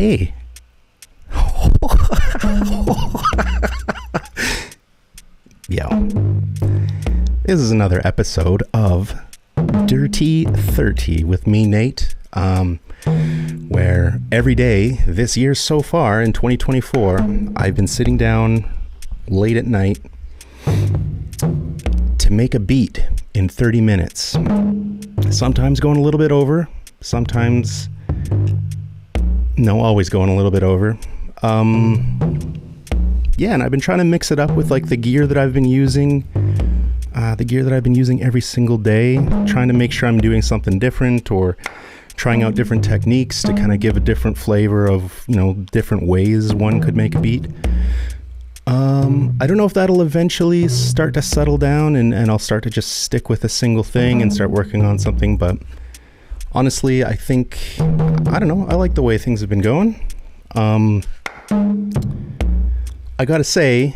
Hey. Yo. This is another episode of DrtyThrty with me, Nate, where every day this year so far in 2024, I've been sitting down late at night to make a beat in 30 minutes. Sometimes going a little bit over, sometimes always going a little bit over. Yeah, and I've been trying to mix it up with like the gear that I've been using, every single day, trying to make sure I'm doing something different or trying out different techniques to kind of give a different flavor of, different ways one could make a beat. I don't know if that'll eventually start to settle down and I'll start to just stick with a single thing and start working on something, but honestly, I like the way things have been going. I gotta say,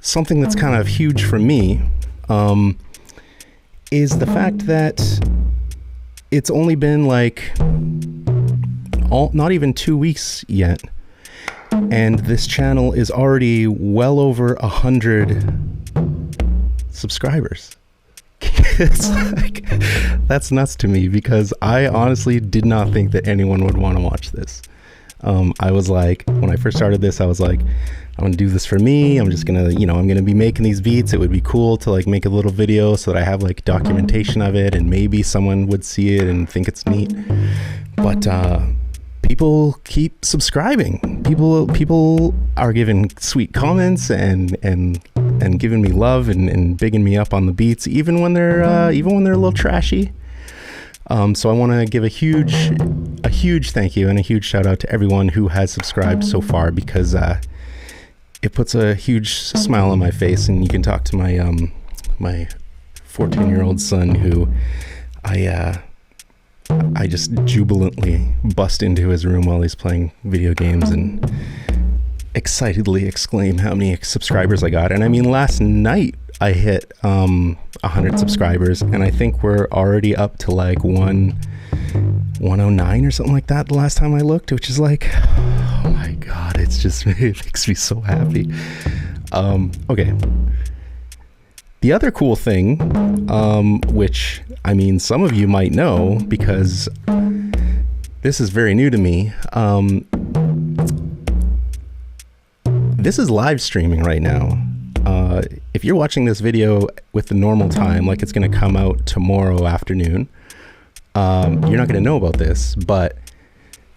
something that's kind of huge for me is the fact that it's only been not even 2 weeks yet, and this channel is already well over 100 subscribers. It's that's nuts to me because I honestly did not think that anyone would want to watch this. I was like, when I first started this, I was like, I'm gonna do this for me. I'm just gonna, I'm gonna be making these beats. It would be cool to make a little video so that I have documentation of it and maybe someone would see it and think it's neat. But people keep subscribing. People are giving sweet comments and giving me love and bigging me up on the beats, even when they're a little trashy. So I want to give a huge thank you and a huge shout out to everyone who has subscribed so far, because it puts a huge smile on my face. And you can talk to my my 14-year-old son, who I just jubilantly bust into his room while he's playing video games and excitedly exclaim how many subscribers I got. And I mean, last night I hit 100 subscribers, and I think we're already up to 109 or something like that the last time I looked, which is oh my god, it makes me so happy. Okay, the other cool thing, which some of you might know because this is very new to me, this is live streaming right now. If you're watching this video with the normal time, it's going to come out tomorrow afternoon, you're not going to know about this, but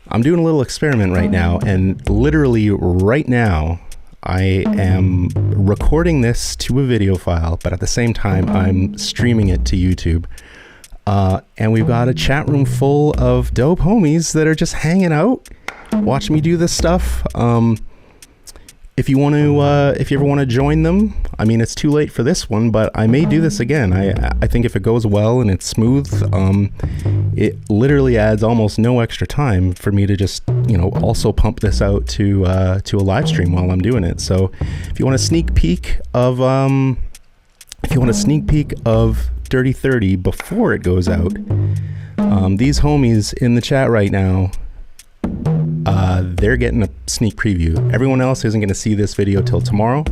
I'm doing a little experiment right now, and literally right now I am recording this to a video file, but at the same time I'm streaming it to YouTube. And we've got a chat room full of dope homies that are just hanging out, watching me do this stuff. If you ever want to join them, it's too late for this one, but I may do this again. I think if it goes well and it's smooth, it literally adds almost no extra time for me to just, also pump this out to a live stream while I'm doing it. So if you want a sneak peek of, DrtyThrty before it goes out, these homies in the chat right now, they're getting a sneak preview. Everyone else isn't going to see this video till tomorrow.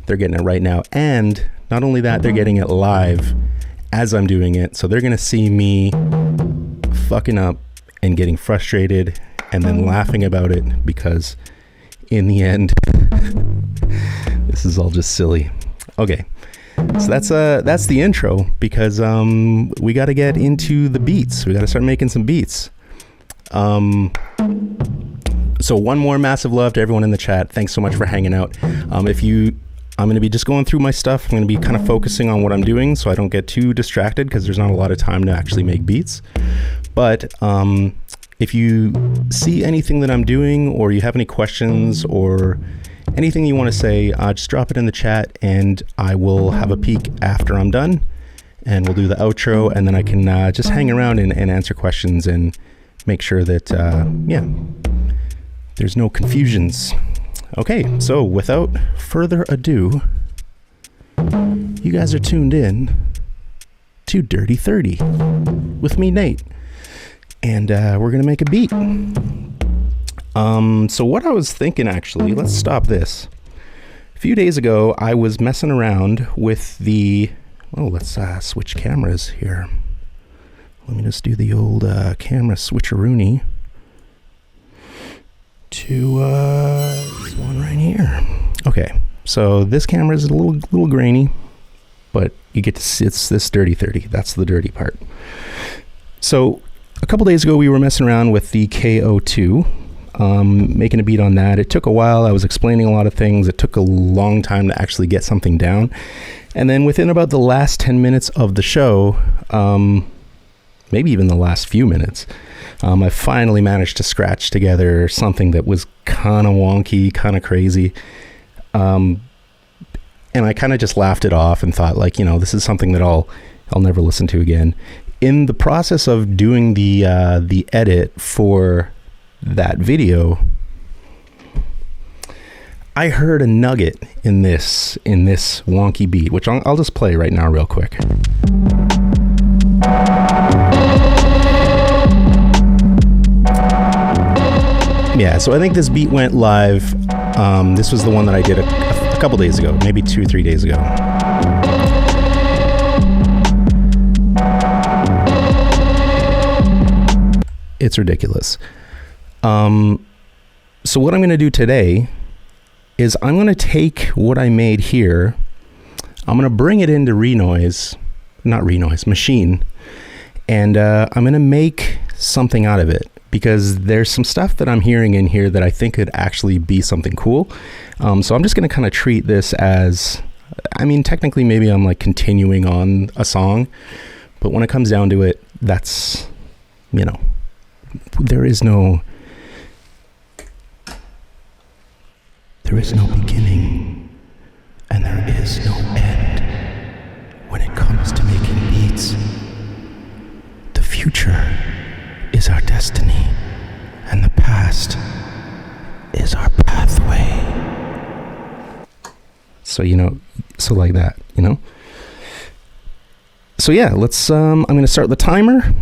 They're getting it right now. And not only that, they're getting it live as I'm doing it. So they're going to see me fucking up and getting frustrated and then laughing about it, because in the end, this is all just silly. Okay. So that's the intro, because we got to get into the beats. We got to start making some beats. So one more massive love to everyone in the chat. Thanks so much for hanging out. I'm going to be just going through my stuff. I'm going to be kind of focusing on what I'm doing so I don't get too distracted, because there's not a lot of time to actually make beats. But if you see anything that I'm doing, or you have any questions or anything you want to say, just drop it in the chat and I will have a peek after I'm done, and we'll do the outro, and then I can just hang around and answer questions and make sure that, there's no confusions. Okay, so without further ado, you guys are tuned in to DrtyThrty with me, Nate, and we're gonna make a beat. So what I was thinking, actually, let's stop this. A few days ago, I was messing around with the... Oh, let's switch cameras here. Let me just do the old camera switcheroony to this one right here. Okay, so this camera is a little grainy, but you get to see it's this DrtyThrty. That's the dirty part. So a couple days ago, we were messing around with the KOii, making a beat on that. It took a while. I was explaining a lot of things. It took a long time to actually get something down. And then within about the last 10 minutes of the show, maybe even the last few minutes, I finally managed to scratch together something that was kind of wonky, kind of crazy. And I kind of just laughed it off and thought, like, you know, this is something that I'll never listen to again. In the process of doing the edit for that video, I heard a nugget in this wonky beat, which I'll just play right now real quick. Yeah, so I think this beat went live. This was the one that I did a couple days ago, maybe 2 or 3 days ago. It's ridiculous. So what I'm going to do today is I'm going to take what I made here. I'm going to bring it into Maschine, and I'm going to make something out of it, because there's some stuff that I'm hearing in here that I think could actually be something cool. So I'm just going to kind of treat this as, I mean, technically maybe I'm like continuing on a song, but when it comes down to it, that's, you know, there is no beginning and there is no end when it comes to making beats. The future is our destiny and the past is our pathway. So, you know, so like that, you know? So yeah, let's, I'm going to start the timer.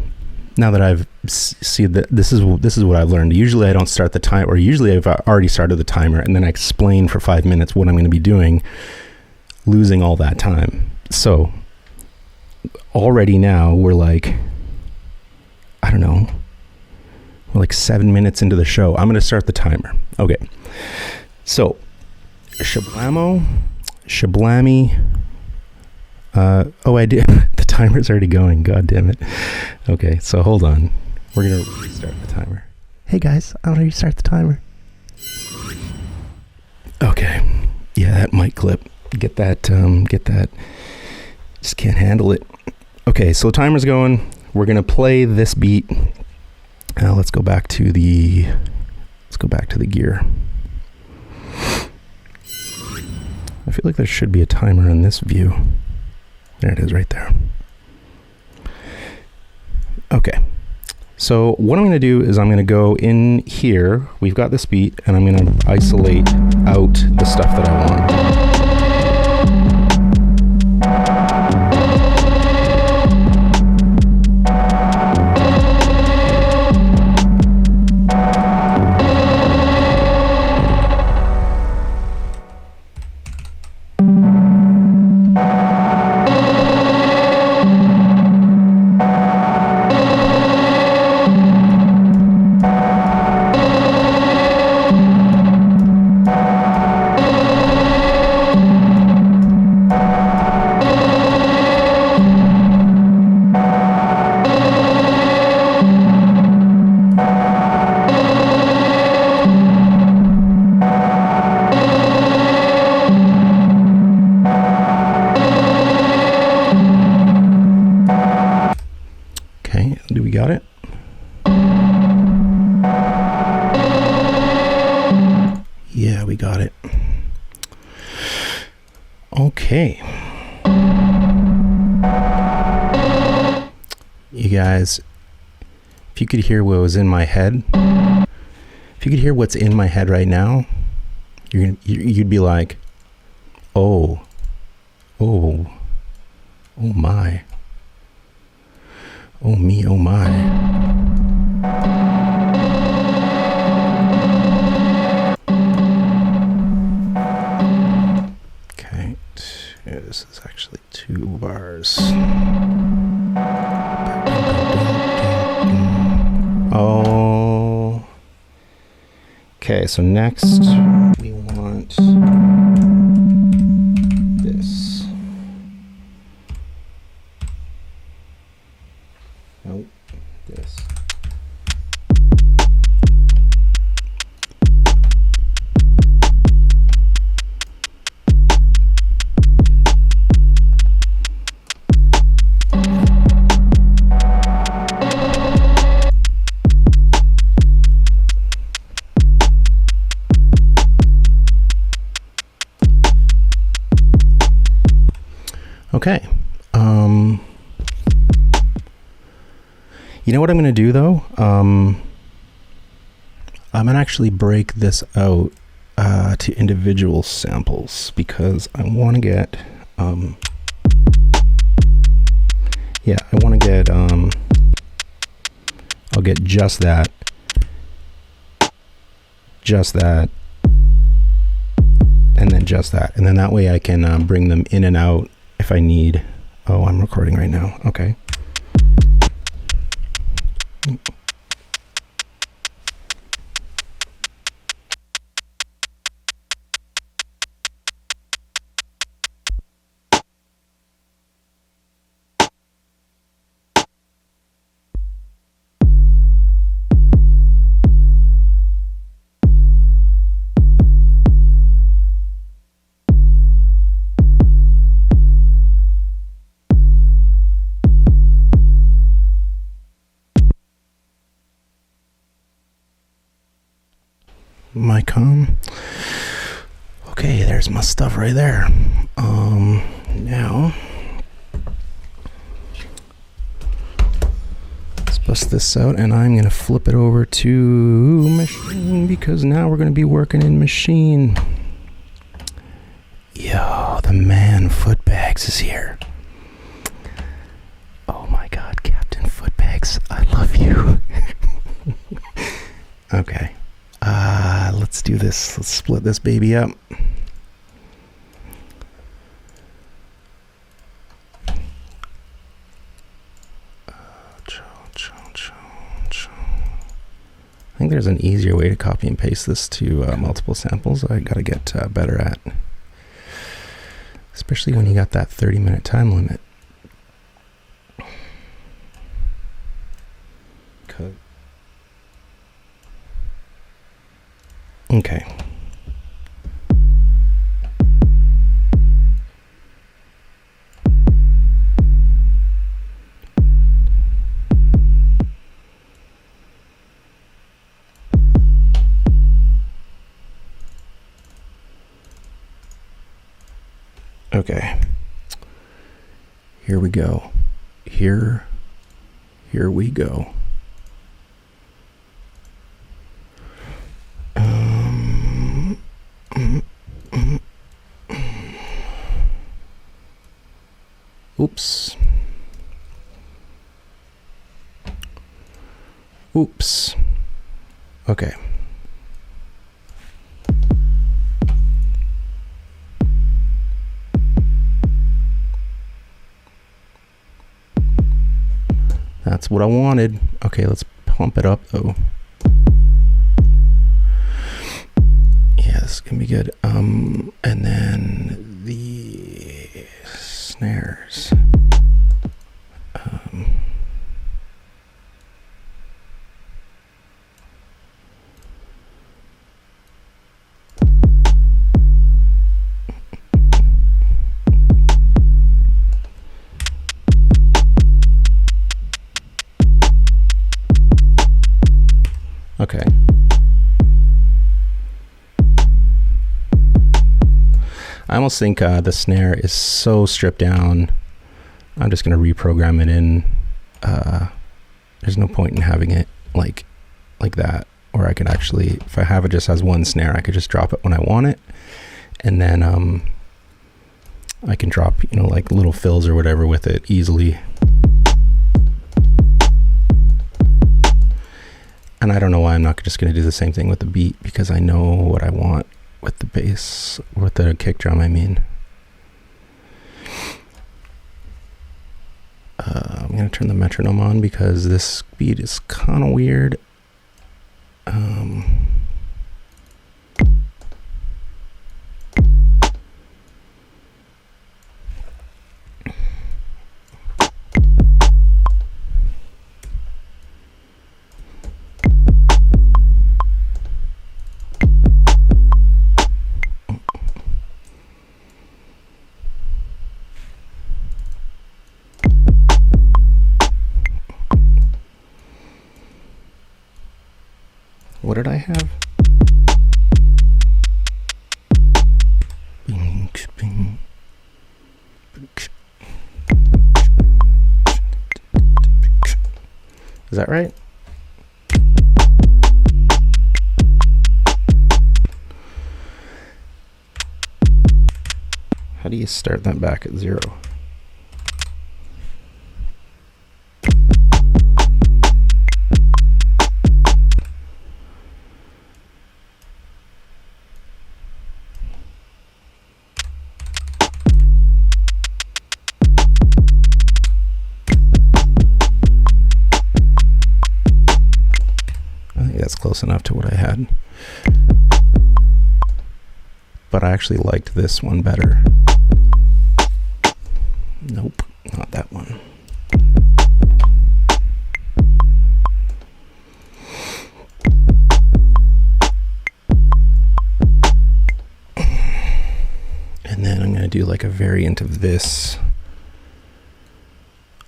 Now that I've seen that this is what I've learned. Usually I don't start the time, or usually I've already started the timer and then I explain for 5 minutes what I'm going to be doing, losing all that time. So already now we're like, I don't know, we're like 7 minutes into the show. I'm going to start the timer. Okay. So Shablammy. Oh, I did. The timer's already going. God damn it. Okay, so hold on. We're going to restart the timer. Hey guys, I want to restart the timer. Okay. Yeah, that mic clip. Get that. Just can't handle it. Okay, so the timer's going. We're going to play this beat. Now let's go back to the gear. I feel like there should be a timer in this view. There it is right there. Okay. So what I'm going to do is I'm going to go in here. We've got this beat, and I'm going to isolate out the stuff that I want. Do we got it? Yeah, we got it. Okay. You guys, if you could hear what was in my head, if you could hear what's in my head right now, you'd be like, oh my. Oh me, oh my. Okay, so next we want this. Nope, this. Okay. You know what I'm going to do though? I'm going to actually break this out to individual samples because I want to get, I want to get, I'll get just that, and then just that. And then that way I can bring them in and out if I need. Oh, I'm recording right now. Okay. My com. Okay, there's my stuff right there. Now let's bust this out, and I'm gonna flip it over to Maschine because now we're gonna be working in Maschine. Yo, the man Footbags is here. Oh my God, Captain Footbags, I love you. Okay. Let's do this. Let's split this baby up. I think there's an easier way to copy and paste this to multiple samples. I gotta get better at, especially when you got that 30-minute time limit. Okay. Okay. Here we go. Here we go. Oops. Oops. Okay. That's what I wanted. Okay, let's pump it up though. Yeah, this is gonna be good. And then the snares. Okay. I almost think the snare is so stripped down. I'm just going to reprogram it in. There's no point in having it like that. Or I could actually, if I have it just as one snare, I could just drop it when I want it. And then I can drop, like little fills or whatever with it easily. And I don't know why I'm not just going to do the same thing with the beat, because I know what I want with the bass, with the kick drum, I mean. I'm going to turn the metronome on because this beat is kind of weird. What did I have? Is that right? How do you start that back at 0? That's close enough to what I had. But I actually liked this one better. Nope, not that one. And then I'm going to do like a variant of this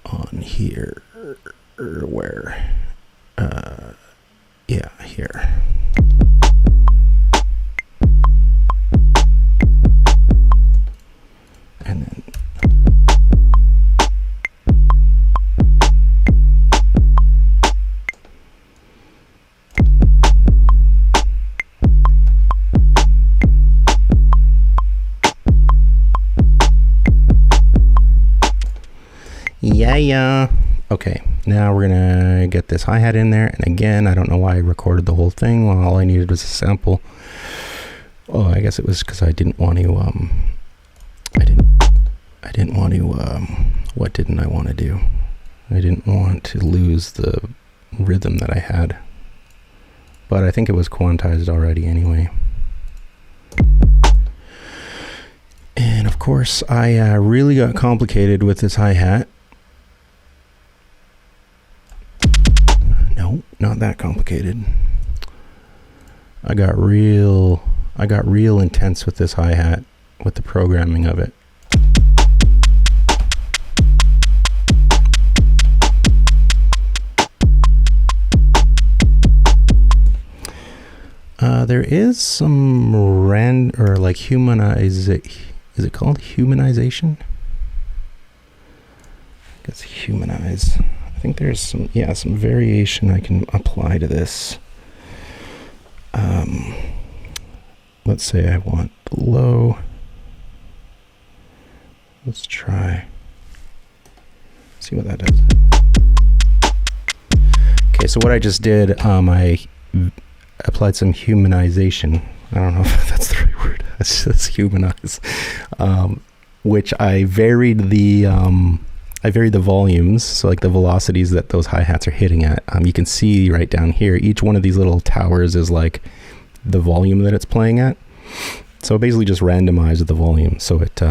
on here, or where? Yeah, here. And then yeah. Okay, now we're gonna get this hi-hat in there, and again, I don't know why I recorded the whole thing when all I needed was a sample. Oh, I guess it was because I didn't want to, what didn't I want to do? I didn't want to lose the rhythm that I had, but I think it was quantized already anyway. And of course, I really got complicated with this hi-hat. No, not that complicated. I got real intense with this hi-hat, with the programming of it. There is some is it called humanization? I guess humanize. I think there's some variation I can apply to this. Let's say I want the low. Let's try. See what that does. Okay, so what I just did, I applied some humanization. I don't know if that's the right word. That's humanize. Which I varied the volumes, so like the velocities that those hi-hats are hitting at. You can see right down here, each one of these little towers is like the volume that it's playing at. So basically just randomized the volume. So it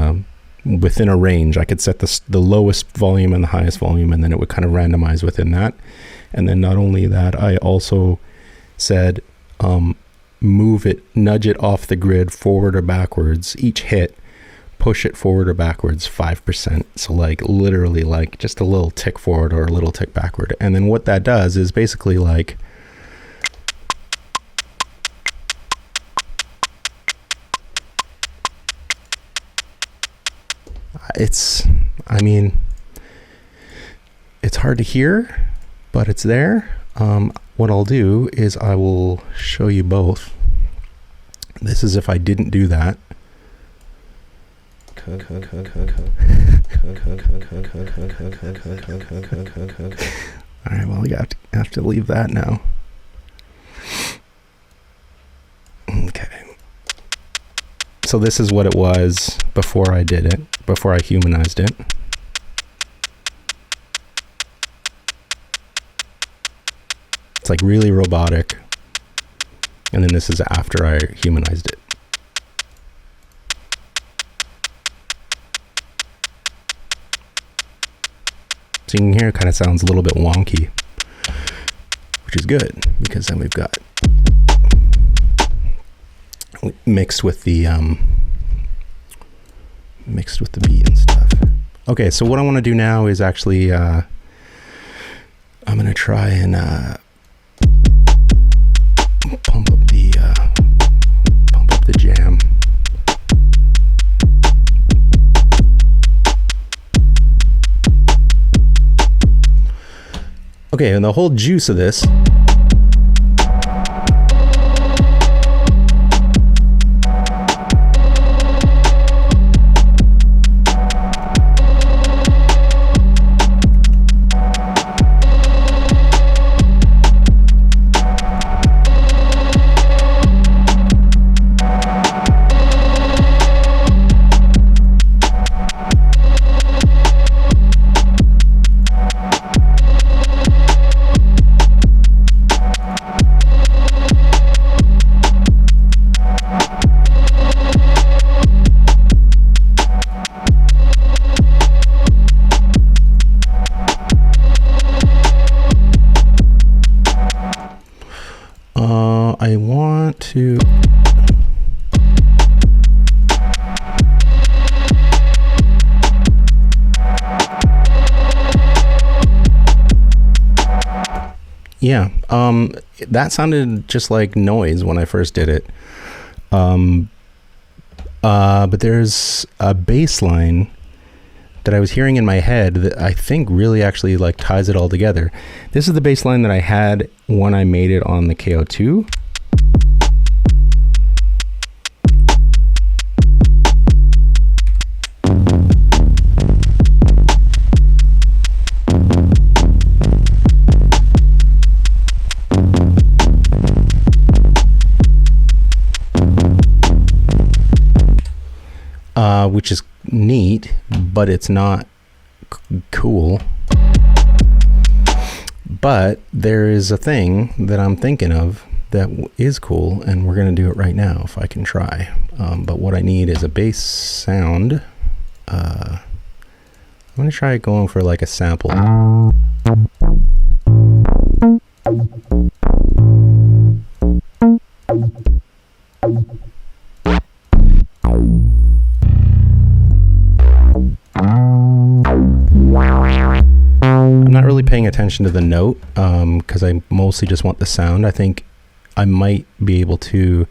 within a range, I could set the lowest volume and the highest volume, and then it would kind of randomize within that. And then not only that, I also said nudge it off the grid forward or backwards. Each hit, push it forward or backwards 5%. So like literally like just a little tick forward or a little tick backward. And then what that does is basically like it's hard to hear, but it's there. What I'll do is I will show you both. This is if I didn't do that. All right, well, you have to leave that now. Okay. So this is what it was before I did it, before I humanized it. It's like really robotic. And then this is after I humanized it. So you can hear it kind of sounds a little bit wonky, which is good because then we've got mixed with the beat and stuff. Okay, so what I want to do now is actually I'm gonna try and Okay, and the whole juice of this I want to... Yeah, that sounded just like noise when I first did it. But there's a bass line that I was hearing in my head that I think really actually like ties it all together. This is the bass line that I had when I made it on the KO2. Which is neat, but it's not cool. But there is a thing that I'm thinking of that is cool, and we're going to do it right now if I can try. But what I need is a bass sound. I'm going to try going for like a sample. I'm not really paying attention to the note because I mostly just want the sound. I think I might be able to,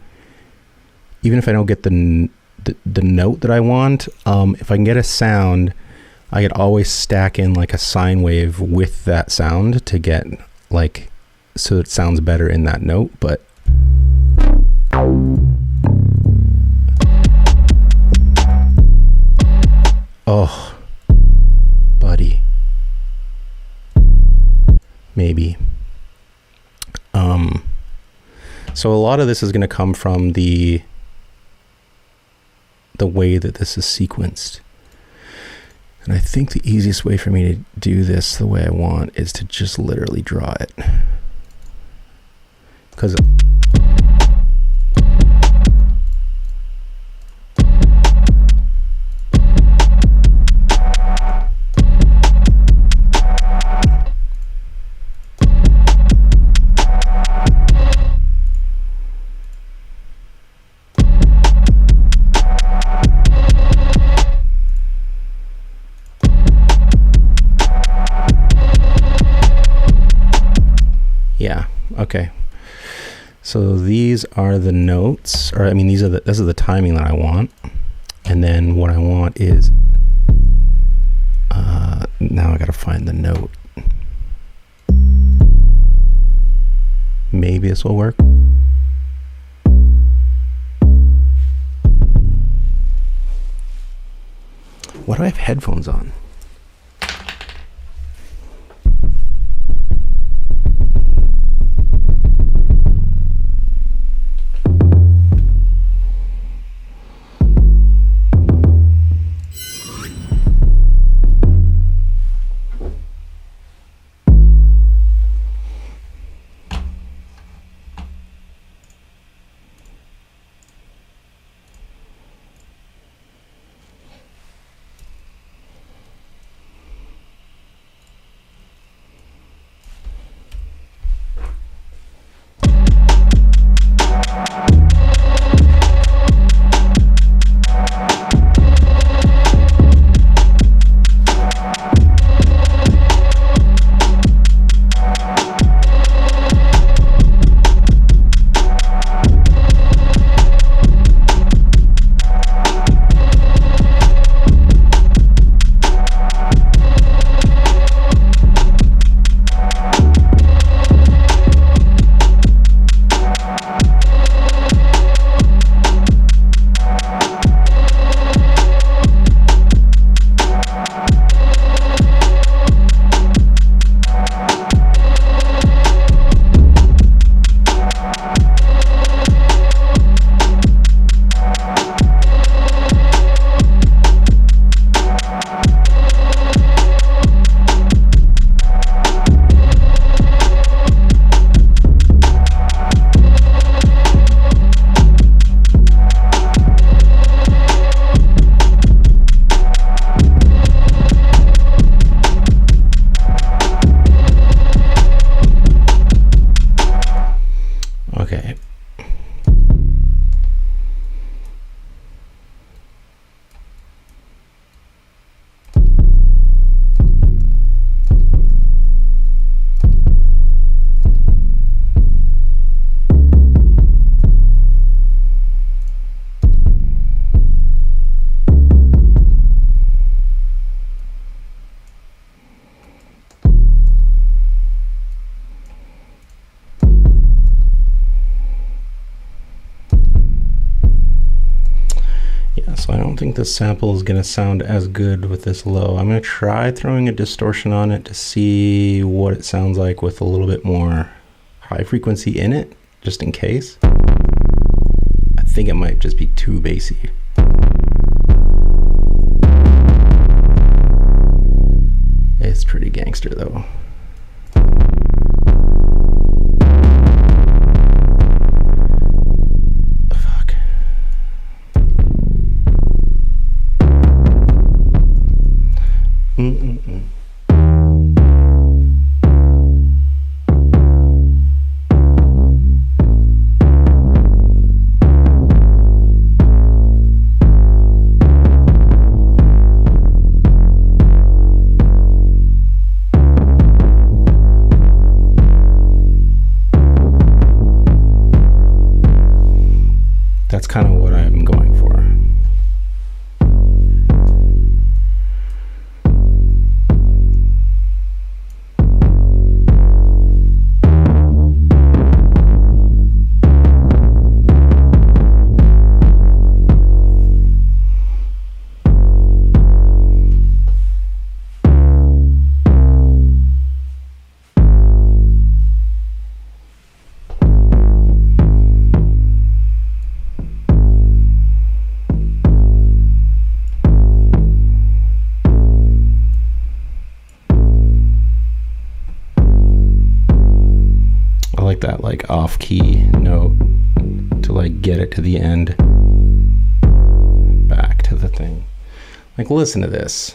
even if I don't get the note that I want, if I can get a sound, I could always stack in like a sine wave with that sound to get like, so it sounds better in that note. But oh, buddy. Maybe. So a lot of this is going to come from the way that this is sequenced. And I think the easiest way for me to do this the way I want is to just literally draw it. Because yeah, okay. So these are the notes, or I mean, this is the timing that I want. And then what I want is, now I gotta find the note. Maybe this will work. Why do I have headphones on? So I don't think the sample is going to sound as good with this low. I'm going to try throwing a distortion on it to see what it sounds like with a little bit more high frequency in it, just in case. I think it might just be too bassy. It's pretty gangster though. That's kind of what I'm going for. That like off key note to like get it to the end, back to the thing. Like, listen to this.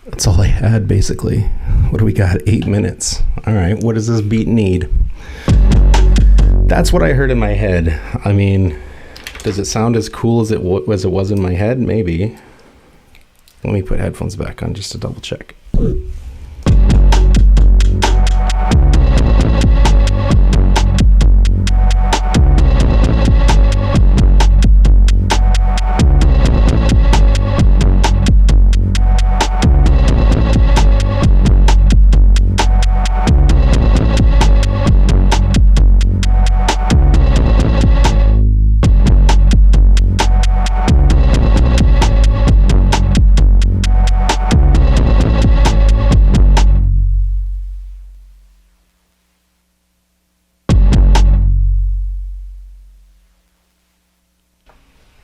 That's all I had, basically. What do we got? 8 minutes. All right, what does this beat need? That's what I heard in my head. I mean, does it sound as cool as it was in my head? Maybe. Let me put headphones back on just to double check.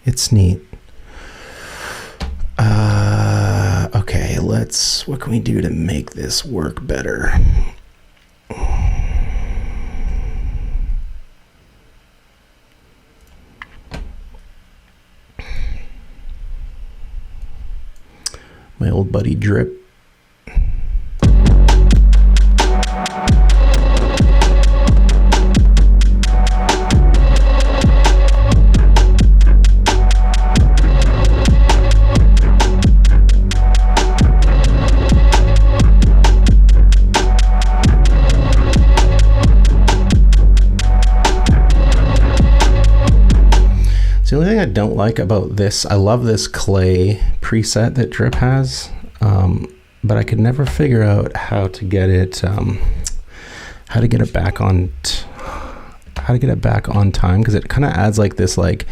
It's neat. Okay, what can we do to make this work better? My old buddy Drip. The only thing I don't like about this, I love this clay preset that Drip has, but I could never figure out how to get it, back on time, because it kind of adds like this, like,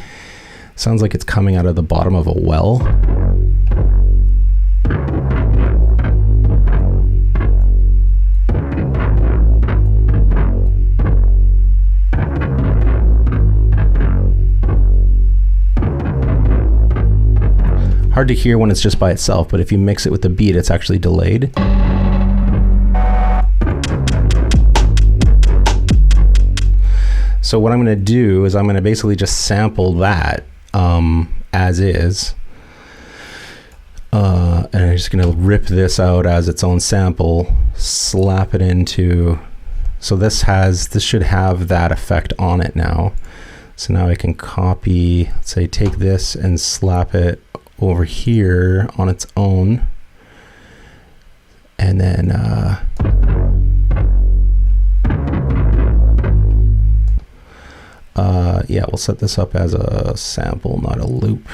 sounds like it's coming out of the bottom of a well. Hard to hear when it's just by itself, but if you mix it with the beat, it's actually delayed. So what I'm going to do is I'm going to basically just sample that as is, And I'm just going to rip this out as its own sample, slap it into, so this should have that effect on it now. So now I can copy, let's say, take this and slap it over here on its own. And then yeah, we'll set this up as a sample, not a loop.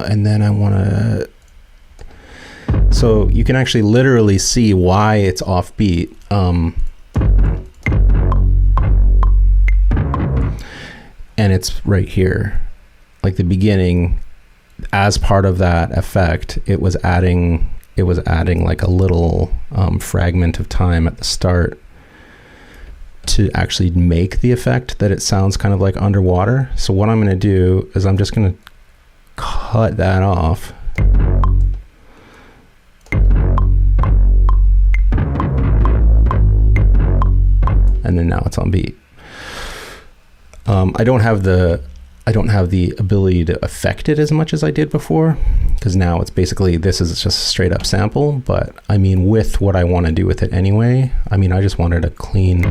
And then I want to, so you can actually literally see why it's offbeat. And it's right here, like the beginning. As part of that effect, it was adding like a little fragment of time at the start to actually make the effect that it sounds kind of like underwater. So what I'm going to do is I'm just going to cut that off. And then now it's on beat. I don't have the ability to affect it as much as I did before, because now it's basically, this is just a straight up sample, but I mean, with what I want to do with it anyway, I mean, I just wanted a clean.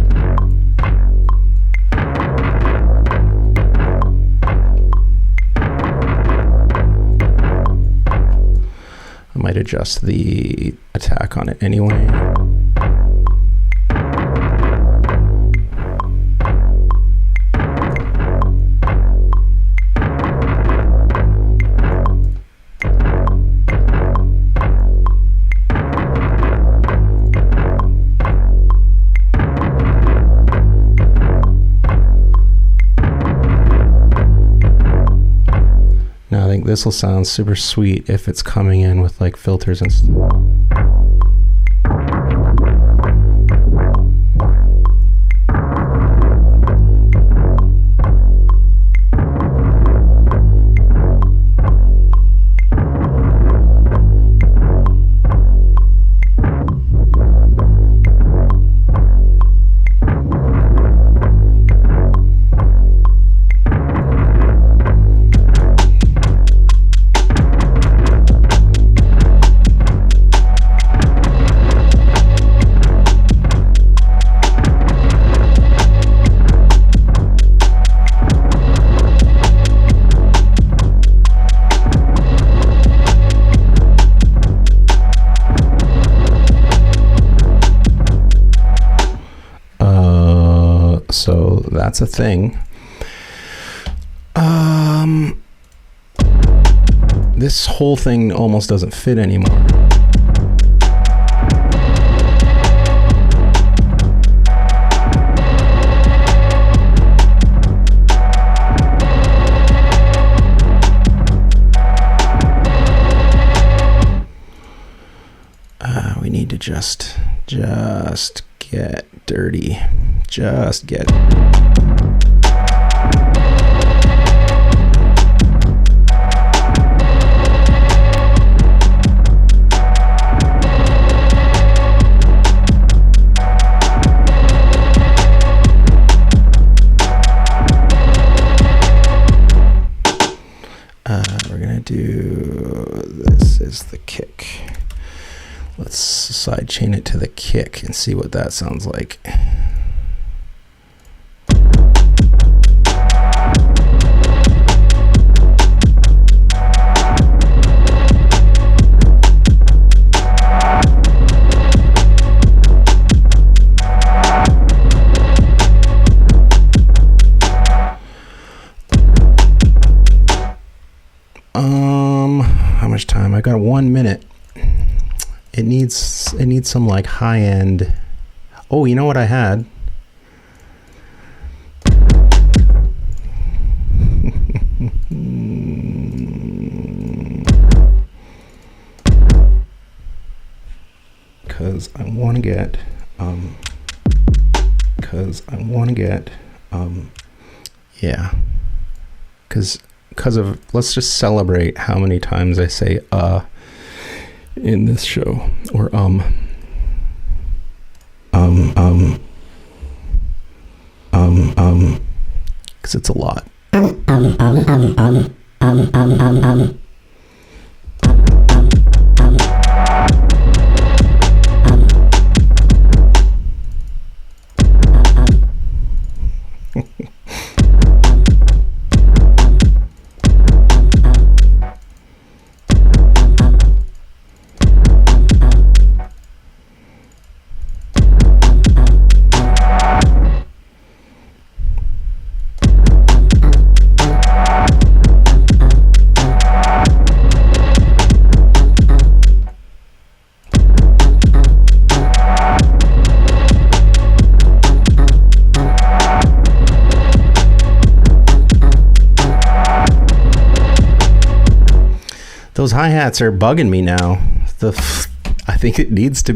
I might adjust the attack on it anyway. Now I think this will sound super sweet if it's coming in with like filters and stuff. So that's a thing. This whole thing almost doesn't fit anymore. We need to just get dirty. Just get we're gonna do, this is the kick. Let's side chain it to the kick and see what that sounds like. How much time? I got 1 minute. It needs some like high end. Oh, you know what I had? Cause I want to get yeah, cause let's just celebrate how many times I say in this show, or because it's a lot. Those hi-hats are bugging me now. I think it needs to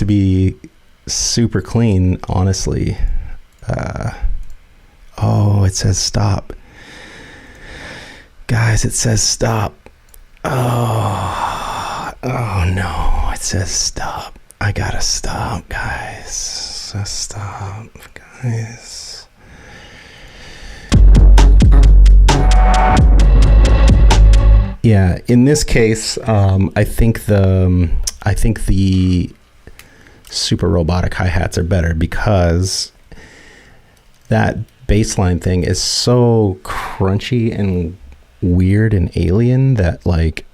be super clean, honestly. Oh, it says stop. Guys, it says stop. Oh no, it says stop. I gotta stop, guys. Stop, guys. Yeah, in this case, I think the super robotic hi-hats are better because that bassline thing is so crunchy and weird and alien that like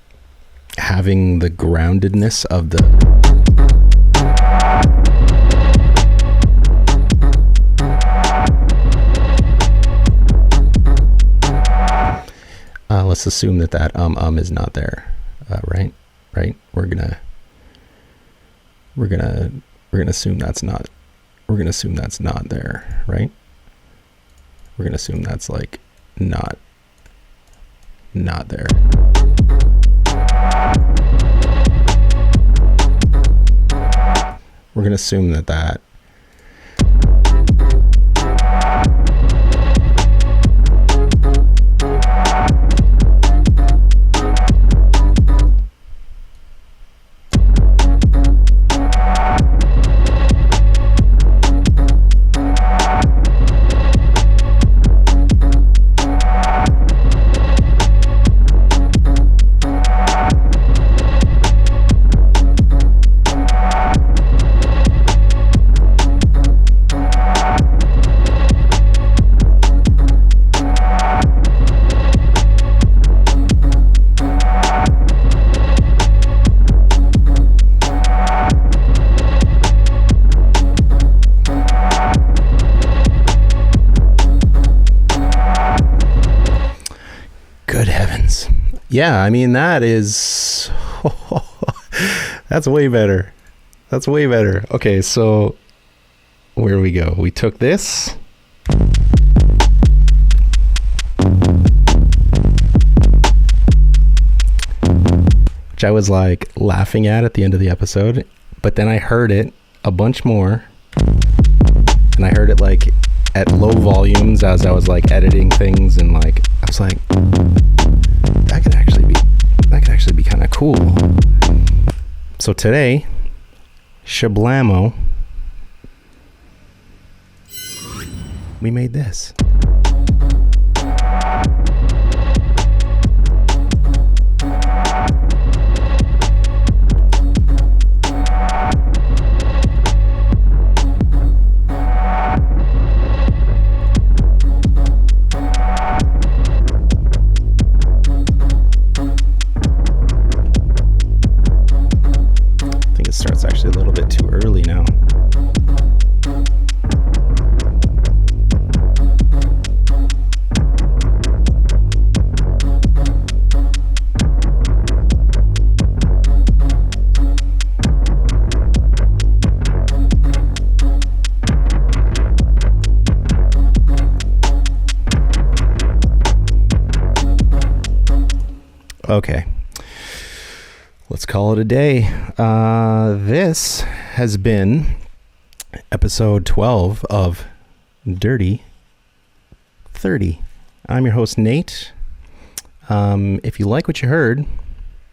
having the groundedness of the let's assume that is not there, right? We're gonna assume that's not. We're gonna assume that's not there, right? We're gonna assume that's like not there. We're gonna assume that. Yeah, I mean, that is... that's way better. That's way better. Okay, so where we go? We took this. Which I was like laughing at the end of the episode. But then I heard it a bunch more. And I heard it like at low volumes as I was like editing things. And like, I was like... that could actually be kind of cool. So today, shablamo, we made this. Starts actually a little bit too early now. Okay. Let's call it a day. This has been episode 12 of DrtyThrty. I'm your host, Nate. If you like what you heard,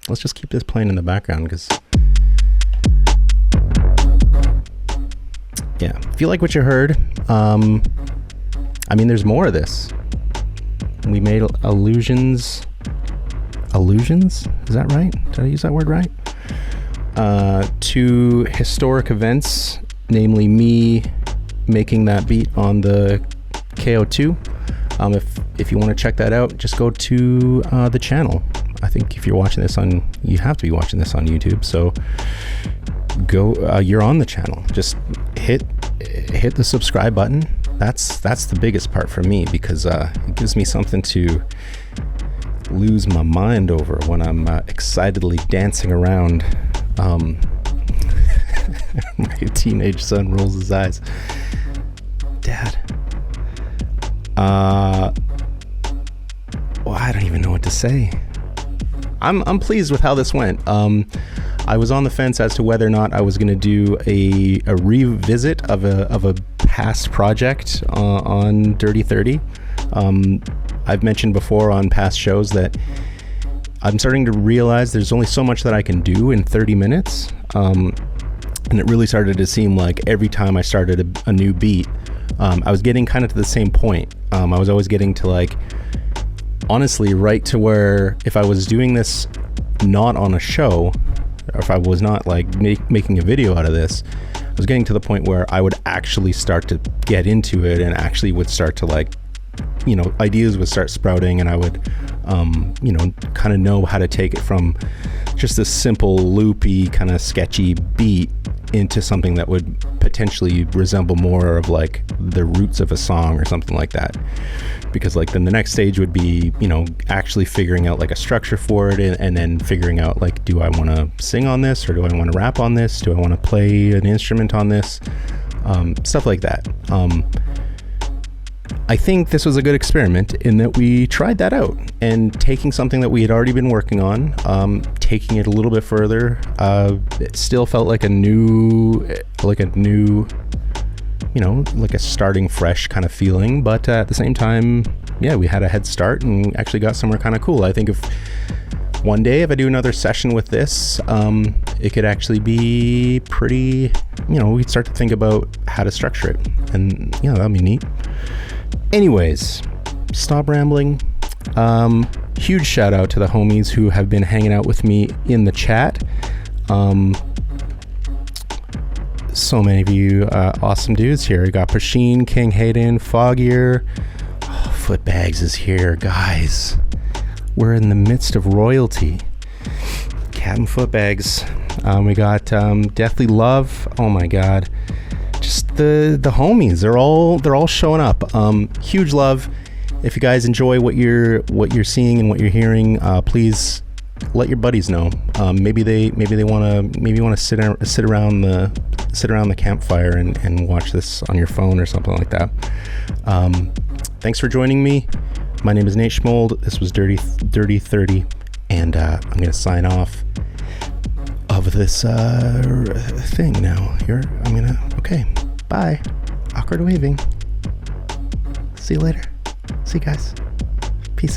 let's just keep this playing in the background because... Yeah, if you like what you heard, I mean, there's more of this. We made allusions. Allusions? Is that right? Did I use that word right? To historic events, namely me making that beat on the KO2. If you want to check that out, just go to the channel. I think if you're watching this you have to be watching this on YouTube. So go. You're on the channel. Just hit the subscribe button. That's the biggest part for me because it gives me something to lose my mind over when I'm excitedly dancing around. My teenage son rolls his eyes. Dad. Well, I don't even know what to say. I'm pleased with how this went. I was on the fence as to whether or not I was going to do a revisit of a past project on DrtyThrty. I've mentioned before on past shows that I'm starting to realize there's only so much that I can do in 30 minutes. And it really started to seem like every time I started a new beat, I was getting kind of to the same point. I was always getting to like, honestly, right to where if I was doing this not on a show, or if I was not like making a video out of this, I was getting to the point where I would actually start to get into it and actually would start to like, ideas would start sprouting, and I would, kind of know how to take it from just a simple loopy kind of sketchy beat into something that would potentially resemble more of like the roots of a song or something like that. Because like then the next stage would be, actually figuring out like a structure for it, and then figuring out like, do I want to sing on this, or do I want to rap on this? Do I want to play an instrument on this? Stuff like that. I think this was a good experiment in that we tried that out, and taking something that we had already been working on, taking it a little bit further. It still felt like a new, like a starting fresh kind of feeling, but at the same time, yeah, we had a head start and actually got somewhere kind of cool. I think if one day if I do another session with this, it could actually be pretty, we'd start to think about how to structure it, and that'd be neat. Anyways, stop rambling. Huge shout out to the homies who have been hanging out with me in the chat. So many of you awesome dudes here. We got Maschine, King Hayden, Foggier. Footbags is here, guys. We're in the midst of royalty. Captain Footbags. We got Deathly Love. Oh my god. Just the homies. They're all showing up. Huge love. If you guys enjoy what you're seeing and what you're hearing, please let your buddies know. Maybe you want to sit around the campfire and watch this on your phone or something like that. Thanks for joining me. My name is Nate Schmold. This was DrtyThrty, and I'm gonna sign off of this thing now. Okay, bye. Awkward waving. See you later. See you guys.